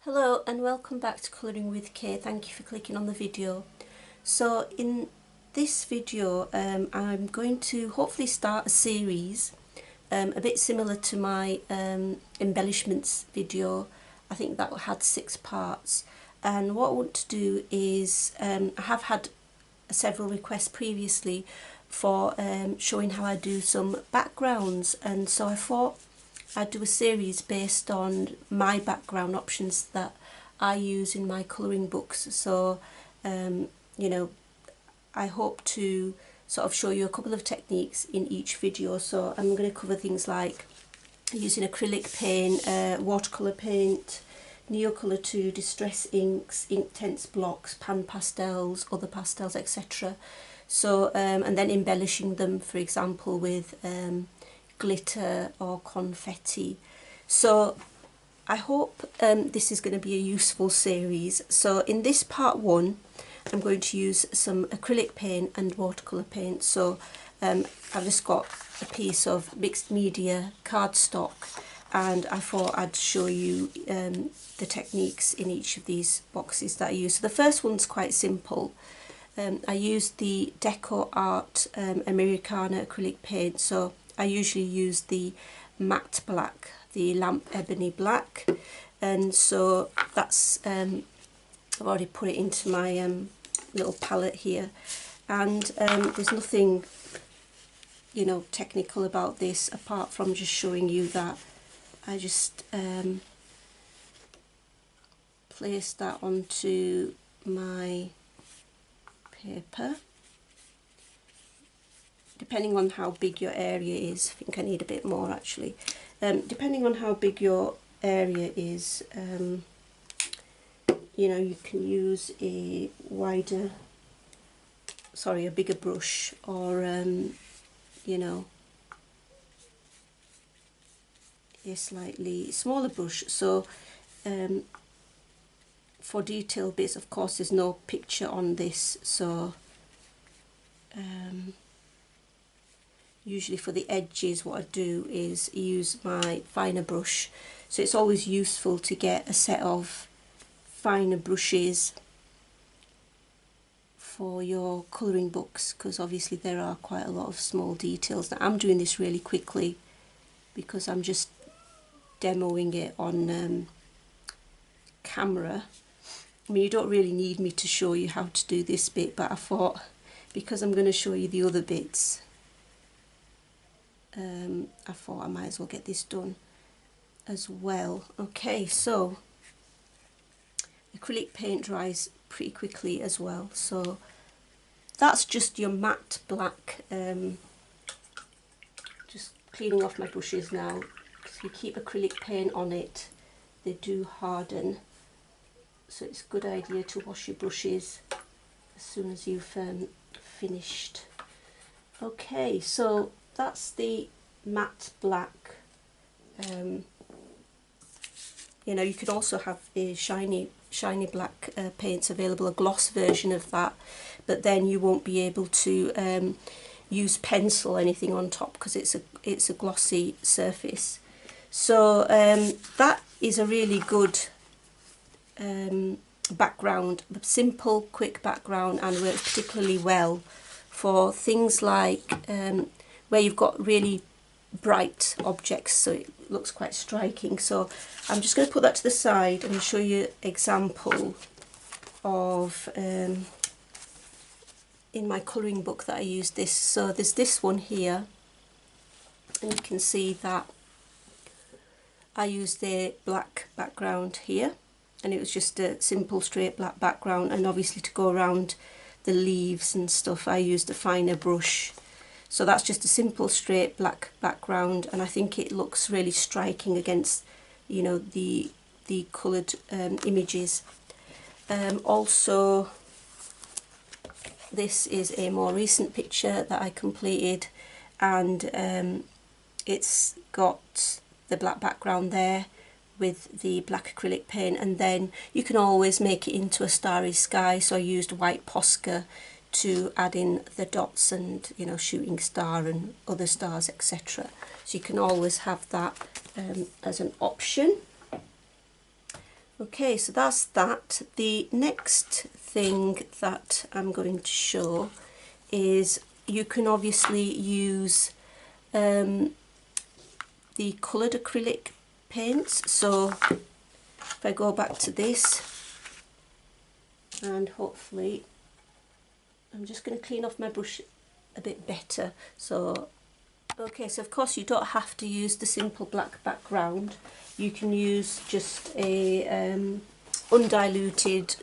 Hello and welcome back to Colouring with Kay. Thank you for clicking on the video. So in this video I'm going to hopefully start a series a bit similar to my embellishments video. I think that had 6 parts, and what I want to do is I have had several requests previously for showing how I do some backgrounds, and so I thought I'd do a series based on my background options that I use in my colouring books. So you know, I hope to sort of show you a couple of techniques in each video. So I'm going to cover things like using acrylic paint, watercolour paint, Neocolor 2, distress inks, Inktense blocks, pan pastels, other pastels, etc. So and then embellishing them, for example, with glitter or confetti. So I hope this is going to be a useful series. So in this part 1 I'm going to use some acrylic paint and watercolour paint. So I've just got a piece of mixed media cardstock, and I thought I'd show you the techniques in each of these boxes that I use. So the first one's quite simple. I used the Deco Art Americana acrylic paint. So I usually use the matte black, the lamp ebony black, and so that's I've already put it into my little palette here, and there's nothing, you know, technical about this apart from just showing you that I just place that onto my paper. Depending on how big your area is, I think I need a bit more actually. Depending on how big your area is, you know, you can use a bigger brush, or you know, a slightly smaller brush. So for detailed bits, of course, there's no picture on this, so usually for the edges what I do is use my finer brush. So it's always useful to get a set of finer brushes for your colouring books, because obviously there are quite a lot of small details. Now I'm doing this really quickly because I'm just demoing it on camera. I mean, you don't really need me to show you how to do this bit, but I thought because I'm going to show you the other bits, I thought I might as well get this done as well. Okay, so acrylic paint dries pretty quickly as well, so that's just your matte black. Just cleaning off my brushes now, because if you keep acrylic paint on it, they do harden, so it's a good idea to wash your brushes as soon as you've finished. Okay, so that's the matte black. You know, you could also have a shiny black paints available, a gloss version of that, but then you won't be able to use pencil or anything on top because it's a glossy surface. So that is a really good background, simple, quick background, and works particularly well for things like where you've got really bright objects, so it looks quite striking. So I'm just going to put that to the side and show you an example of in my colouring book that I used this. So there's this one here, and you can see that I used the black background here, and it was just a simple straight black background, and obviously to go around the leaves and stuff I used a finer brush. So that's just a simple straight black background, and I think it looks really striking against, you know, the coloured images. Also, this is a more recent picture that I completed, and it's got the black background there with the black acrylic paint, and then you can always make it into a starry sky. So I used white Posca to add in the dots and, you know, shooting star and other stars, etc. So you can always have that as an option. Okay, so that's that. The next thing that I'm going to show is you can obviously use the coloured acrylic paints. So if I go back to this, and hopefully I'm just going to clean off my brush a bit better. So okay, so of course you don't have to use the simple black background. You can use just a undiluted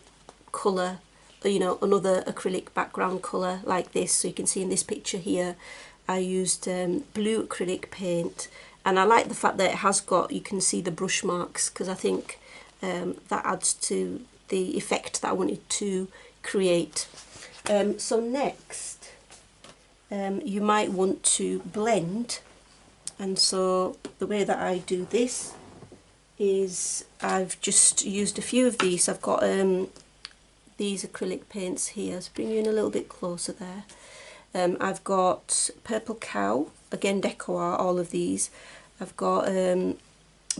colour, you know, another acrylic background colour like this. So you can see in this picture here I used blue acrylic paint, and I like the fact that it has got, you can see the brush marks, because I think that adds to the effect that I wanted to create. So next you might want to blend, and so the way that I do this is I've just used a few of these. I've got these acrylic paints here, so bring you in a little bit closer there. I've got Purple Cow, again Deco Art, all of these. I've got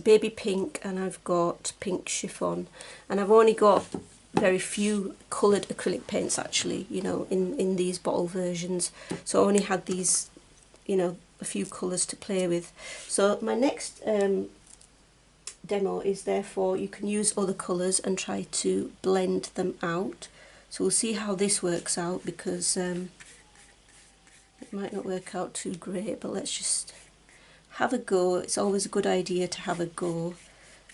Baby Pink, and I've got Pink Chiffon, and I've only got very few coloured acrylic paints actually, you know, in these bottle versions, so I only had these, you know, a few colours to play with. So my next demo is therefore you can use other colours and try to blend them out. So we'll see how this works out, because it might not work out too great, but let's just have a go. It's always a good idea to have a go.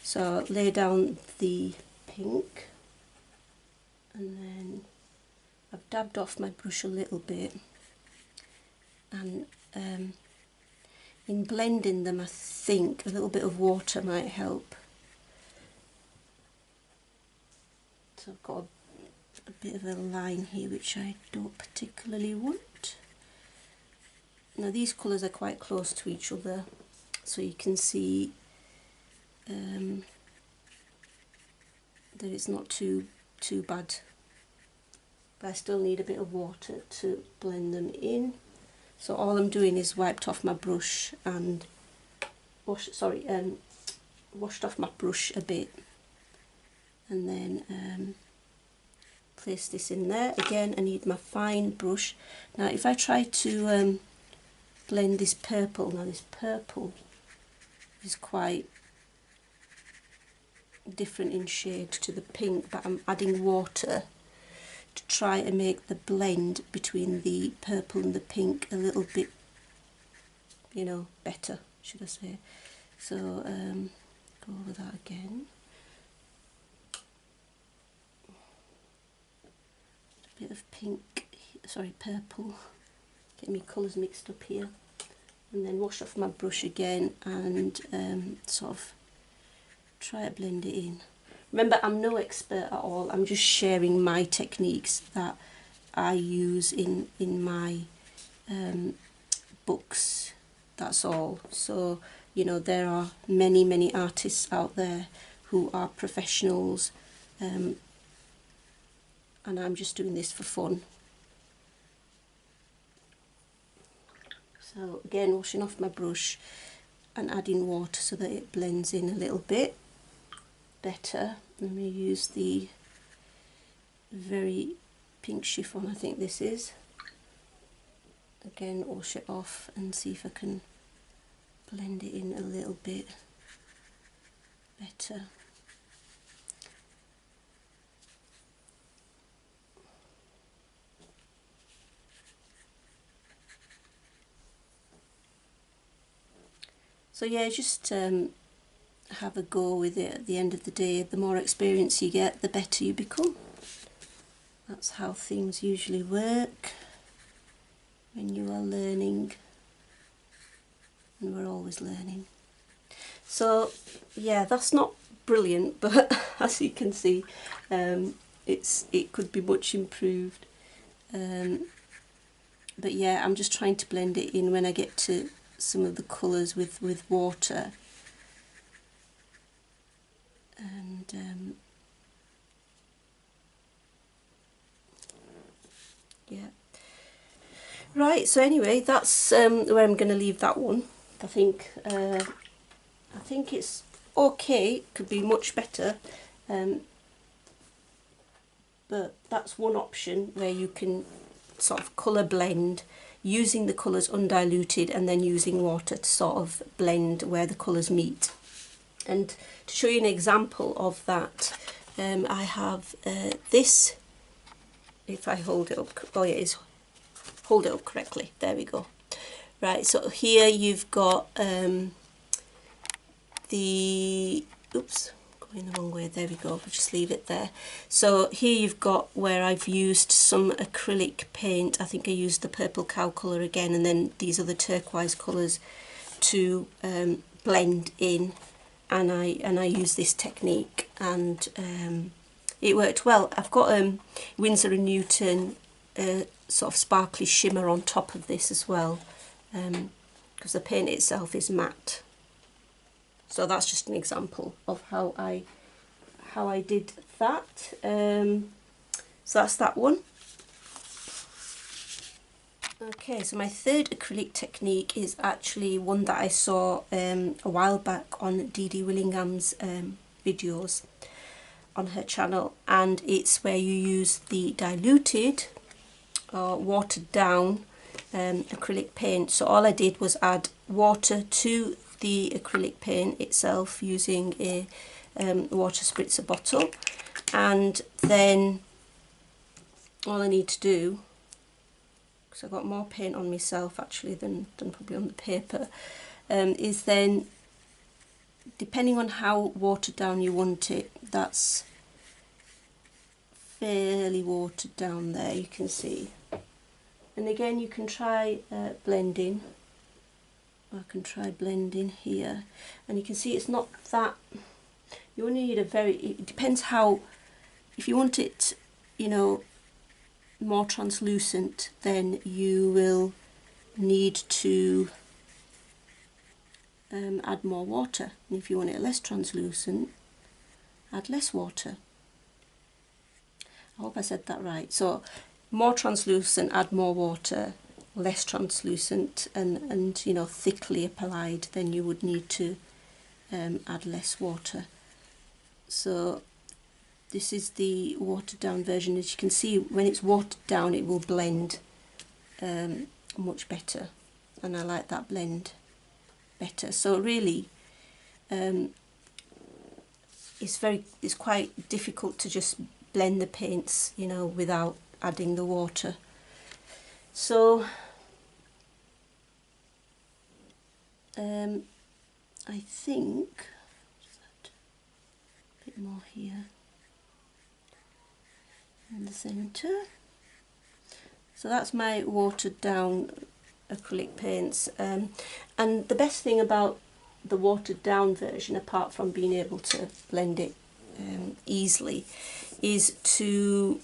So lay down the pink, and then I've dabbed off my brush a little bit, and in blending them I think a little bit of water might help. So I've got a bit of a line here which I don't particularly want. Now these colours are quite close to each other, so you can see that it's not too bad, but I still need a bit of water to blend them in. So all I'm doing is wiped off my brush and washed off my brush a bit, and then place this in there. Again, I need my fine brush. Now if I try to blend this purple, now this purple is quite different in shade to the pink, but I'm adding water to try and make the blend between the purple and the pink a little bit, you know, better, should I say. So go over that again. A bit of pink, sorry, purple, get my colours mixed up here, and then wash off my brush again and sort of try to blend it in. Remember, I'm no expert at all, I'm just sharing my techniques that I use in my books, that's all. So, you know, there are many artists out there who are professionals, and I'm just doing this for fun. So again, washing off my brush and adding water so that it blends in a little bit better. Let me use the very Pink Chiffon, I think this is. Again, wash it off and see if I can blend it in a little bit better. So yeah, just have a go with it. At the end of the day, the more experience you get, the better you become. That's how things usually work when you are learning, and we're always learning. So yeah, that's not brilliant, but as you can see, it could be much improved. But yeah, I'm just trying to blend it in when I get to some of the colours with water, and yeah, right. So anyway, that's where I'm going to leave that one. I think it's okay. Could be much better. But that's one option where you can sort of colour blend using the colours undiluted and then using water to sort of blend where the colours meet. And to show you an example of that, I have this, if I hold it up, oh yeah, it's hold it up correctly, there we go. Right, so here you've got the, oops, going the wrong way, there we go, we'll just leave it there. So here you've got where I've used some acrylic paint. I think I used the purple cow colour again, and then these other turquoise colours to blend in, and I use this technique, and it worked well. I've got Winsor & Newton sort of sparkly shimmer on top of this as well, because the paint itself is matte. So that's just an example of how I did that. So that's that one. Okay, so my third acrylic technique is actually one that I saw a while back on Dee Dee Willingham's videos on her channel, and it's where you use the diluted or watered down acrylic paint. So all I did was add water to the acrylic paint itself using a water spritzer bottle, and then all I need to do, because I've got more paint on myself actually than probably on the paper, is then, depending on how watered down you want it, that's fairly watered down there, you can see. And again, you can try blending. I can try blending here, and you can see it's not that, you only need a very, it depends how, if you want it, you know, more translucent, then you will need to add more water, and if you want it less translucent, add less water. I hope I said that right. So more translucent, add more water, less translucent and you know, thickly applied, then you would need to add less water. So this is the watered down version. As you can see, when it's watered down it will blend much better, and I like that blend better. So really it's quite difficult to just blend the paints, you know, without adding the water. So I think a bit more here in the centre. So that's my watered down acrylic paints, and the best thing about the watered down version, apart from being able to blend it easily, is to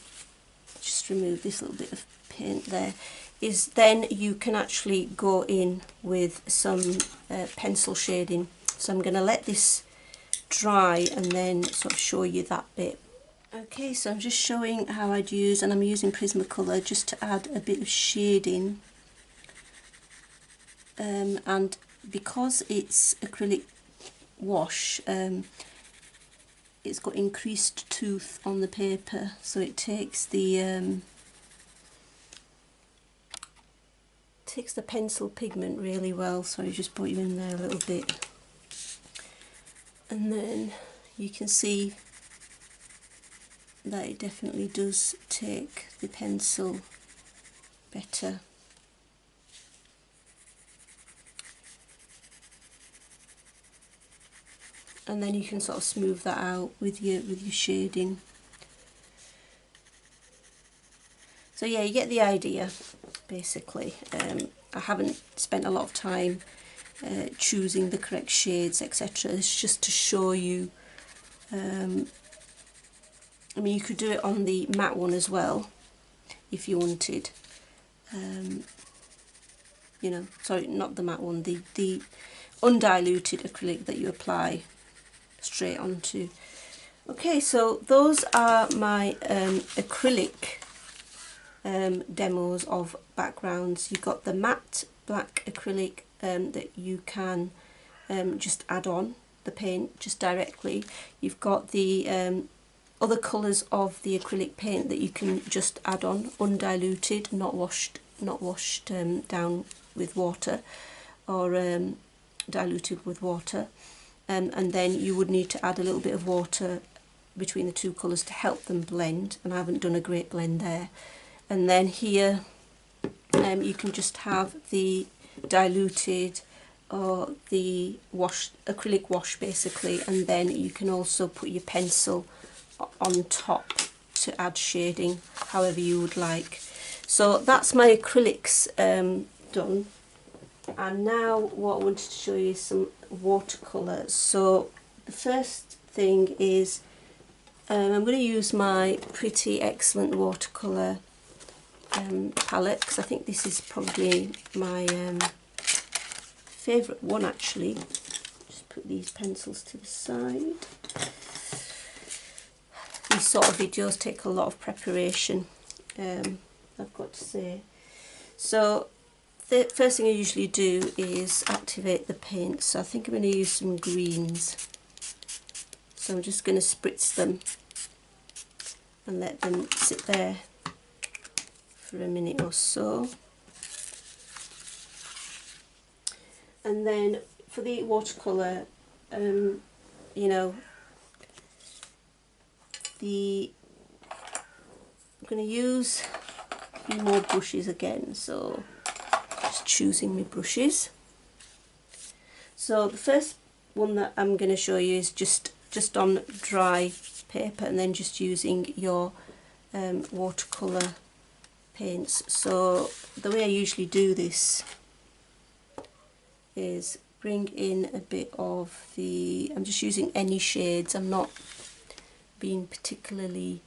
just remove this little bit of paint there, is then you can actually go in with some pencil shading. So I'm going to let this dry and then sort of show you that bit. Okay, so I'm just showing how I'd use, and I'm using Prismacolor just to add a bit of shading, and because it's acrylic wash, it's got increased tooth on the paper, so it takes the pencil pigment really well. So I just put you in there a little bit, and then you can see that it definitely does take the pencil better. And then you can sort of smooth that out with your shading. So yeah, you get the idea basically. I haven't spent a lot of time choosing the correct shades, etc. It's just to show you. I mean, you could do it on the matte one as well if you wanted. You know, sorry, not the matte one, the undiluted acrylic that you apply straight onto. Okay, so those are my acrylic demos of backgrounds. You've got the matte black acrylic that you can just add on the paint just directly. You've got the other colours of the acrylic paint that you can just add on, undiluted, not washed down with water, or diluted with water, and then you would need to add a little bit of water between the two colours to help them blend, and I haven't done a great blend there. And then here you can just have the diluted or the acrylic wash basically, and then you can also put your pencil on top to add shading however you would like. So that's my acrylics done, and now what I wanted to show you is some watercolour. So the first thing is I'm going to use my Pretty Excellent watercolour palette, because I think this is probably my favourite one actually. Just put these pencils to the side. These sort of videos take a lot of preparation, I've got to say. So the first thing I usually do is activate the paint. So I think I'm going to use some greens. So I'm just going to spritz them and let them sit there for a minute or so. And then for the watercolour, you know, I'm going to use a few more brushes again, so just choosing my brushes. So the first one that I'm going to show you is just on dry paper, and then just using your watercolour paints. So the way I usually do this is bring in a bit of the, I'm just using any shades, I'm not being particularly,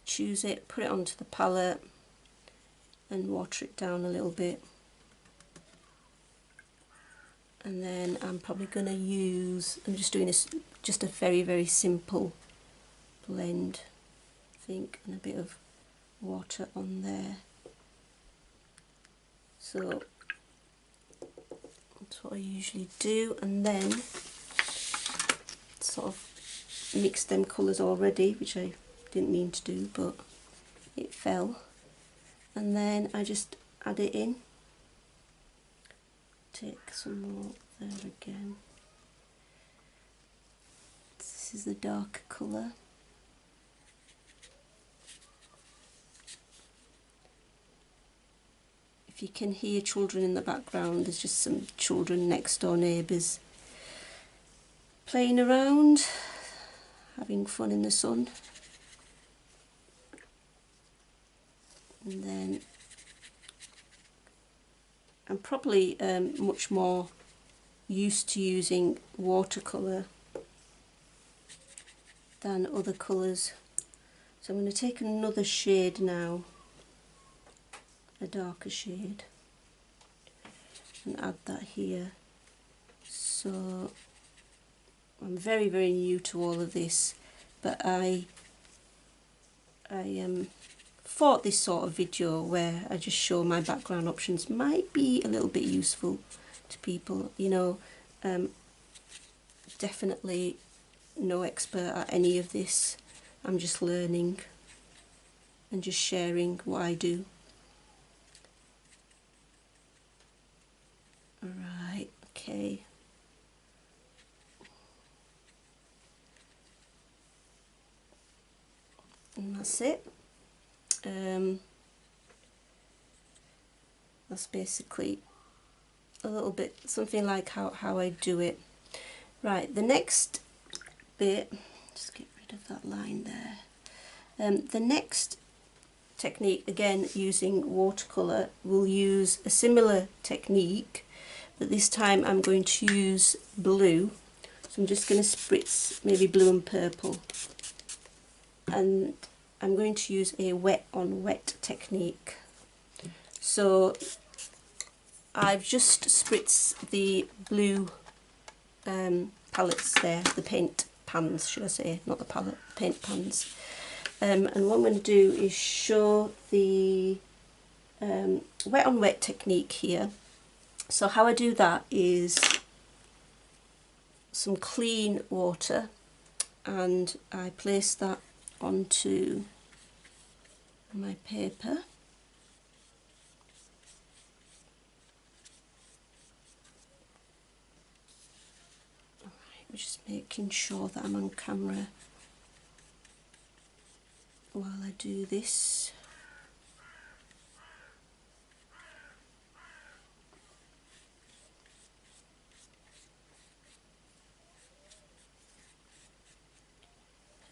choose it, put it onto the palette and water it down a little bit. And then I'm probably going to use, I'm just doing this, just a very, very simple blend, I think, and a bit of water on there. So that's what I usually do, and then sort of mix them colours already, which I didn't mean to do, but it fell. And then I just add it in. Take some more there again. This is the darker colour. If you can hear children in the background, there's just some children, next door neighbours, playing around, having fun in the sun. And then I'm probably much more used to using watercolour than other colours. So I'm going to take another shade now, a darker shade, and add that here. So I'm very, very new to all of this, but I thought this sort of video where I just show my background options might be a little bit useful to people. You know, definitely no expert at any of this. I'm just learning and just sharing what I do. Alright, okay. And that's it. That's basically a little bit something like how I do it. Right, the next bit, just get rid of that line there. The next technique, again using watercolour, we'll use a similar technique, but this time I'm going to use blue. So I'm just going to spritz maybe blue and purple, and I'm going to use a wet on wet technique. So I've just spritzed the blue palettes there, the paint pans should I say, not the palette, paint pans. And what I'm going to do is show the wet on wet technique here. So how I do that is some clean water, and I place that onto my paper. Alright, I'm just making sure that I'm on camera while I do this.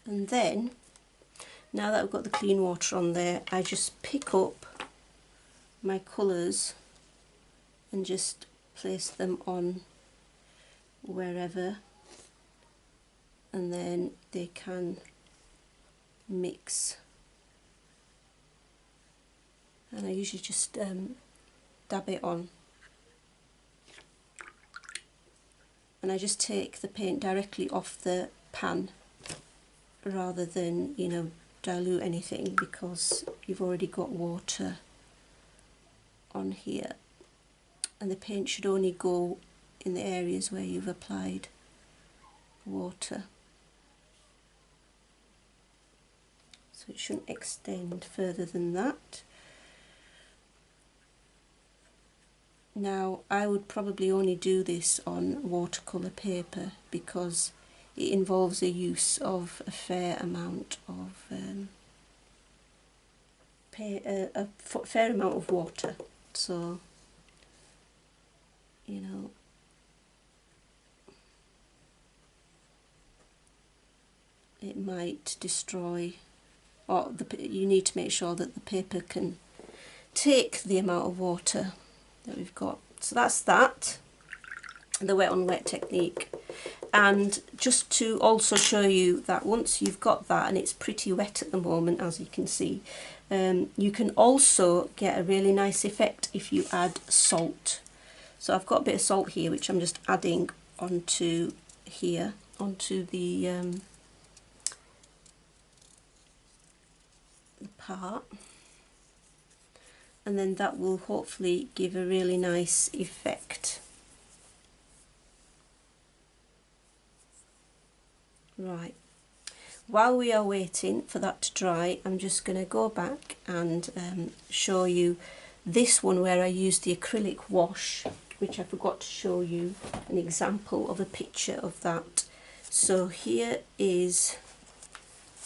And then, now that I've got the clean water on there, I just pick up my colours and just place them on wherever, and then they can mix. And I usually just dab it on, and I just take the paint directly off the pan rather than, you know, dilute anything, because you've already got water on here, and the paint should only go in the areas where you've applied water, so it shouldn't extend further than that. Now I would probably only do this on watercolour paper because it involves a use of a fair amount of water, so you know, it might destroy, or you need to make sure that the paper can take the amount of water that we've got. So that's that, the wet on wet technique. And just to also show you that once you've got that, and it's pretty wet at the moment as you can see, you can also get a really nice effect if you add salt. So I've got a bit of salt here which I'm just adding onto here, onto the part, and then that will hopefully give a really nice effect. Right, while we are waiting for that to dry, I'm just going to go back and show you this one where I used the acrylic wash, which I forgot to show you an example of a picture of that. So here is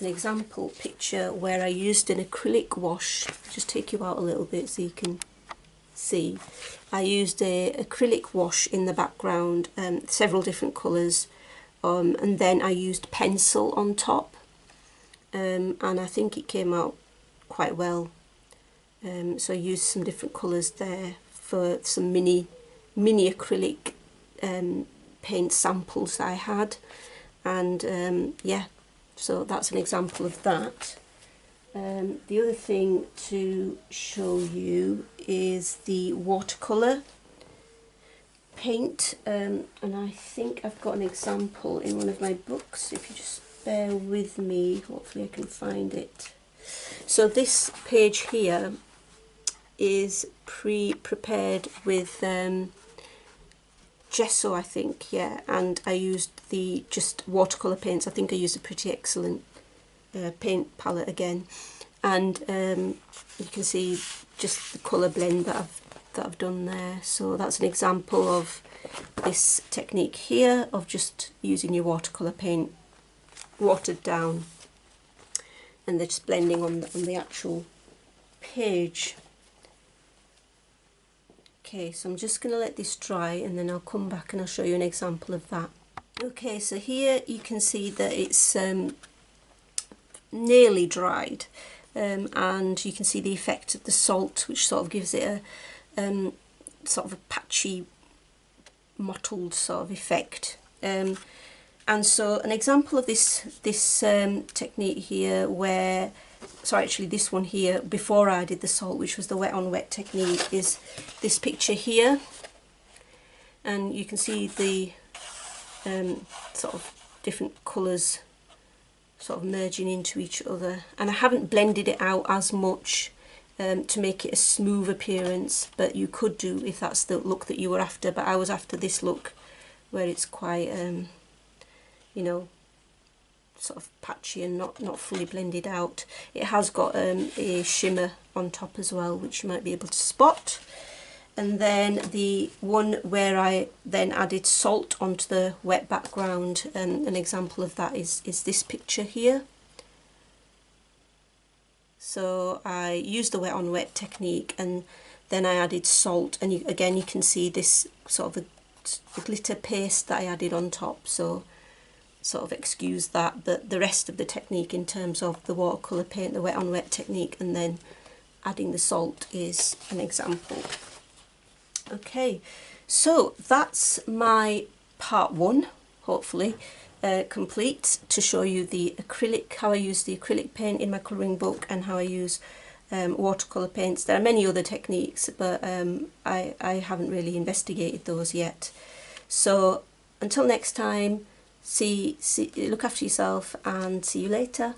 an example picture where I used an acrylic wash. Just take you out a little bit so you can see. I used a acrylic wash in the background, several different colours. And then I used pencil on top, and I think it came out quite well. So I used some different colours there for some mini acrylic paint samples that I had, and yeah, so that's an example of that. The other thing to show you is the watercolour paint, and I think I've got an example in one of my books. If you just bear with me, hopefully I can find it. So this page here is pre-prepared with gesso, I think, yeah, and I used the just watercolour paints. I think I used a Pretty Excellent paint palette again, and you can see just the colour blend that I've done there. So that's an example of this technique here, of just using your watercolour paint watered down, and they're just blending on the actual page. Okay, so I'm just going to let this dry, and then I'll come back and I'll show you an example of that. Okay, so here you can see that it's nearly dried, and you can see the effect of the salt, which sort of gives it a sort of a patchy, mottled sort of effect. And so an example of this technique here, where, so actually this one here before I did the salt, which was the wet on wet technique, is this picture here, and you can see the sort of different colours sort of merging into each other, and I haven't blended it out as much to make it a smooth appearance, but you could do if that's the look that you were after, but I was after this look where it's quite you know, sort of patchy and not fully blended out. It has got a shimmer on top as well, which you might be able to spot. And then the one where I then added salt onto the wet background, an example of that is this picture here. So I used the wet on wet technique, and then I added salt, and again you can see this sort of a glitter paste that I added on top, so sort of excuse that, but the rest of the technique in terms of the watercolour paint, the wet on wet technique, and then adding the salt is an example. Okay, so that's my part one, hopefully complete, to show you the acrylic, how I use the acrylic paint in my colouring book and how I use watercolour paints. There are many other techniques, but I haven't really investigated those yet. So until next time, look after yourself and see you later.